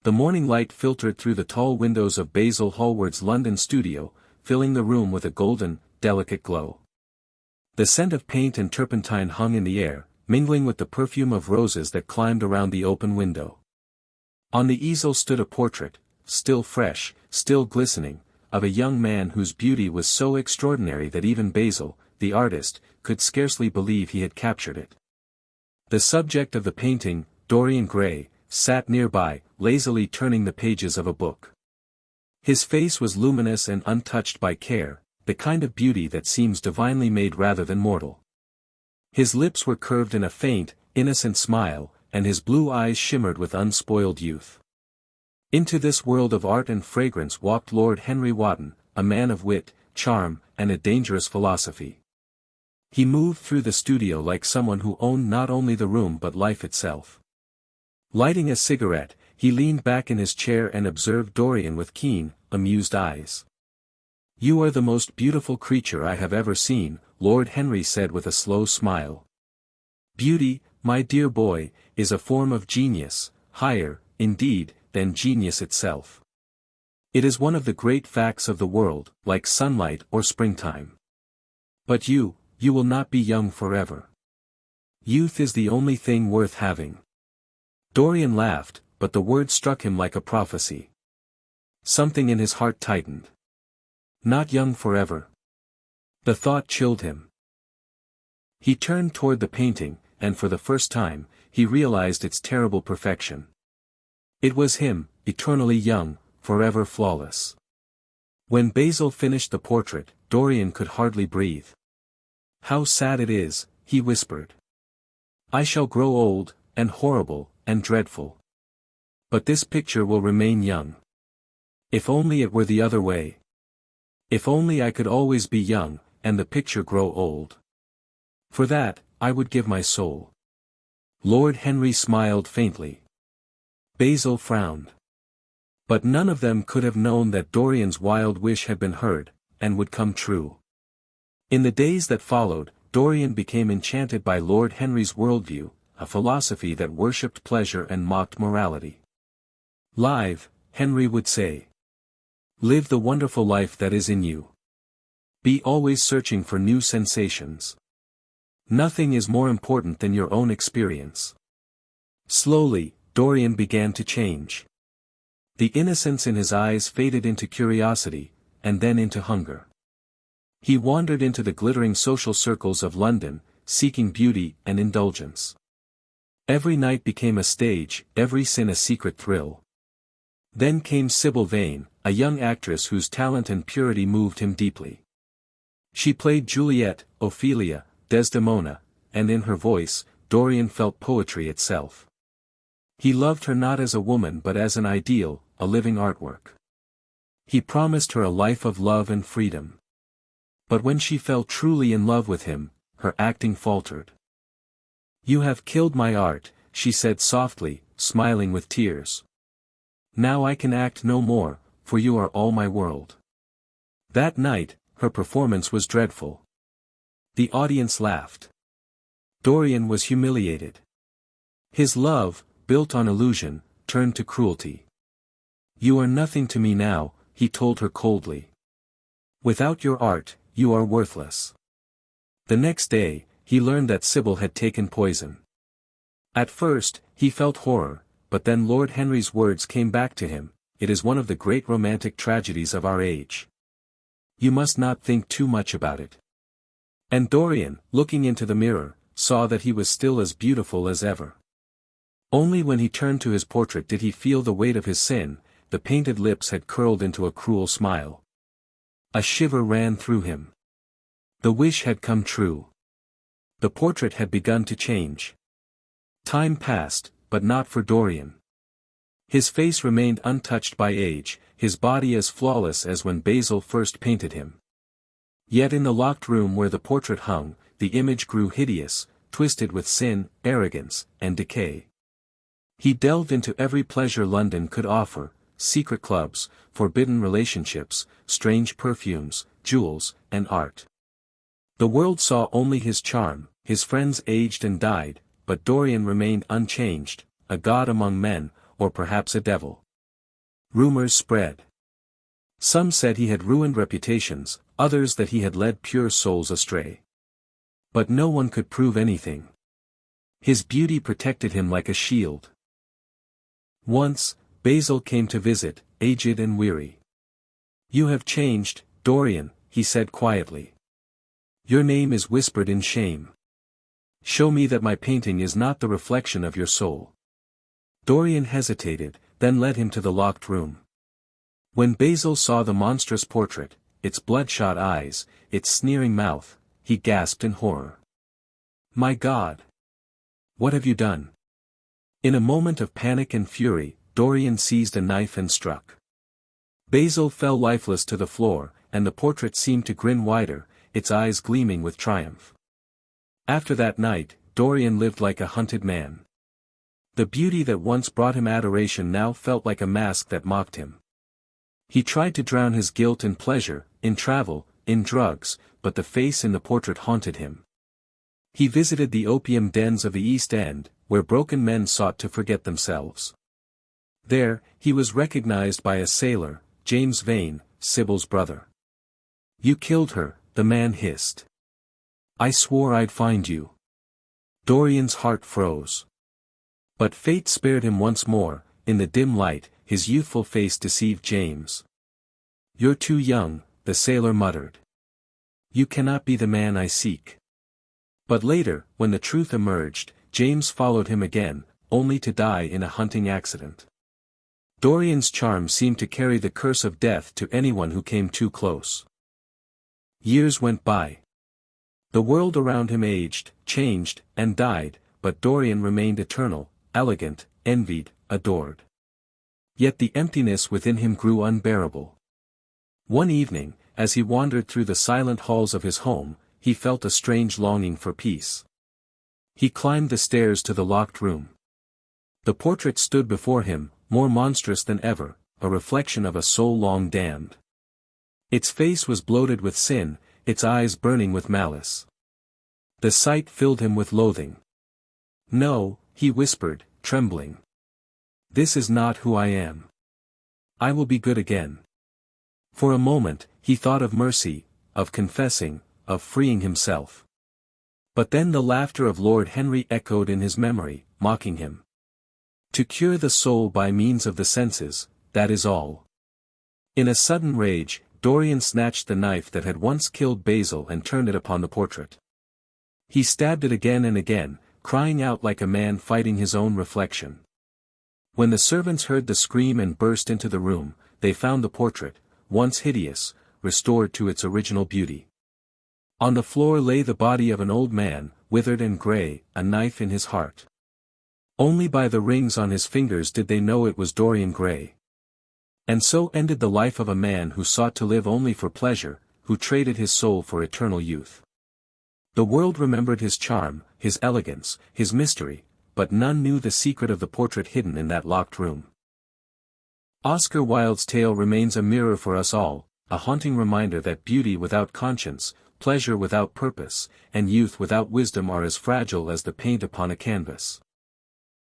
The morning light filtered through the tall windows of Basil Hallward's London studio, filling the room with a golden, delicate glow. The scent of paint and turpentine hung in the air, mingling with the perfume of roses that climbed around the open window. On the easel stood a portrait, still fresh, still glistening, of a young man whose beauty was so extraordinary that even Basil, the artist, could scarcely believe he had captured it. The subject of the painting, Dorian Gray, sat nearby, lazily turning the pages of a book. His face was luminous and untouched by care, the kind of beauty that seems divinely made rather than mortal. His lips were curved in a faint, innocent smile, and his blue eyes shimmered with unspoiled youth. Into this world of art and fragrance walked Lord Henry Wotton, a man of wit, charm, and a dangerous philosophy. He moved through the studio like someone who owned not only the room but life itself. Lighting a cigarette, he leaned back in his chair and observed Dorian with keen, amused eyes. "You are the most beautiful creature I have ever seen," Lord Henry said with a slow smile. "Beauty, my dear boy, is a form of genius, higher, indeed, than genius itself. It is one of the great facts of the world, like sunlight or springtime. But you will not be young forever. Youth is the only thing worth having." Dorian laughed, but the words struck him like a prophecy. Something in his heart tightened. Not young forever. The thought chilled him. He turned toward the painting, and for the first time, he realized its terrible perfection. It was him, eternally young, forever flawless. When Basil finished the portrait, Dorian could hardly breathe. "How sad it is," he whispered. "I shall grow old, and horrible, and dreadful. But this picture will remain young. If only it were the other way. If only I could always be young, and the picture grow old. For that, I would give my soul." Lord Henry smiled faintly. Basil frowned. But none of them could have known that Dorian's wild wish had been heard, and would come true. In the days that followed, Dorian became enchanted by Lord Henry's worldview, a philosophy that worshipped pleasure and mocked morality. "Live," Henry would say. "Live the wonderful life that is in you. Be always searching for new sensations. Nothing is more important than your own experience." Slowly, Dorian began to change. The innocence in his eyes faded into curiosity, and then into hunger. He wandered into the glittering social circles of London, seeking beauty and indulgence. Every night became a stage, every sin a secret thrill. Then came Sybil Vane, a young actress whose talent and purity moved him deeply. She played Juliet, Ophelia, Desdemona, and in her voice, Dorian felt poetry itself. He loved her not as a woman but as an ideal, a living artwork. He promised her a life of love and freedom. But when she fell truly in love with him, her acting faltered. "You have killed my art," she said softly, smiling with tears. "Now I can act no more, for you are all my world." That night, her performance was dreadful. The audience laughed. Dorian was humiliated. His love, built on illusion, turned to cruelty. "You are nothing to me now," he told her coldly. "Without your art, you are worthless." The next day, he learned that Sybil had taken poison. At first, he felt horror, but then Lord Henry's words came back to him, "It is one of the great romantic tragedies of our age. You must not think too much about it." And Dorian, looking into the mirror, saw that he was still as beautiful as ever. Only when he turned to his portrait did he feel the weight of his sin. The painted lips had curled into a cruel smile. A shiver ran through him. The wish had come true. The portrait had begun to change. Time passed, but not for Dorian. His face remained untouched by age, his body as flawless as when Basil first painted him. Yet in the locked room where the portrait hung, the image grew hideous, twisted with sin, arrogance, and decay. He delved into every pleasure London could offer, secret clubs, forbidden relationships, strange perfumes, jewels, and art. The world saw only his charm, his friends aged and died, but Dorian remained unchanged, a god among men, or perhaps a devil. Rumors spread. Some said he had ruined reputations, others that he had led pure souls astray. But no one could prove anything. His beauty protected him like a shield. Once, Basil came to visit, aged and weary. "You have changed, Dorian," he said quietly. "Your name is whispered in shame. Show me that my painting is not the reflection of your soul." Dorian hesitated, then led him to the locked room. When Basil saw the monstrous portrait, its bloodshot eyes, its sneering mouth, he gasped in horror. "My God! What have you done?" In a moment of panic and fury, Dorian seized a knife and struck. Basil fell lifeless to the floor, and the portrait seemed to grin wider, its eyes gleaming with triumph. After that night, Dorian lived like a hunted man. The beauty that once brought him adoration now felt like a mask that mocked him. He tried to drown his guilt in pleasure, in travel, in drugs, but the face in the portrait haunted him. He visited the opium dens of the East End, where broken men sought to forget themselves. There, he was recognized by a sailor, James Vane, Sybil's brother. "You killed her," the man hissed. "I swore I'd find you." Dorian's heart froze. But fate spared him once more. In the dim light, his youthful face deceived James. "You're too young," the sailor muttered. "You cannot be the man I seek." But later, when the truth emerged, James followed him again, only to die in a hunting accident. Dorian's charm seemed to carry the curse of death to anyone who came too close. Years went by. The world around him aged, changed, and died, but Dorian remained eternal, elegant, envied, adored. Yet the emptiness within him grew unbearable. One evening, as he wandered through the silent halls of his home, he felt a strange longing for peace. He climbed the stairs to the locked room. The portrait stood before him, more monstrous than ever, a reflection of a soul long damned. Its face was bloated with sin, its eyes burning with malice. The sight filled him with loathing. "No," he whispered, trembling. "This is not who I am. I will be good again." For a moment, he thought of mercy, of confessing, of freeing himself. But then the laughter of Lord Henry echoed in his memory, mocking him. To cure the soul by means of the senses, that is all. In a sudden rage, Dorian snatched the knife that had once killed Basil and turned it upon the portrait. He stabbed it again and again, crying out like a man fighting his own reflection. When the servants heard the scream and burst into the room, they found the portrait, once hideous, restored to its original beauty. On the floor lay the body of an old man, withered and grey, a knife in his heart. Only by the rings on his fingers did they know it was Dorian Gray. And so ended the life of a man who sought to live only for pleasure, who traded his soul for eternal youth. The world remembered his charm, his elegance, his mystery, but none knew the secret of the portrait hidden in that locked room. Oscar Wilde's tale remains a mirror for us all, a haunting reminder that beauty without conscience, pleasure without purpose, and youth without wisdom are as fragile as the paint upon a canvas.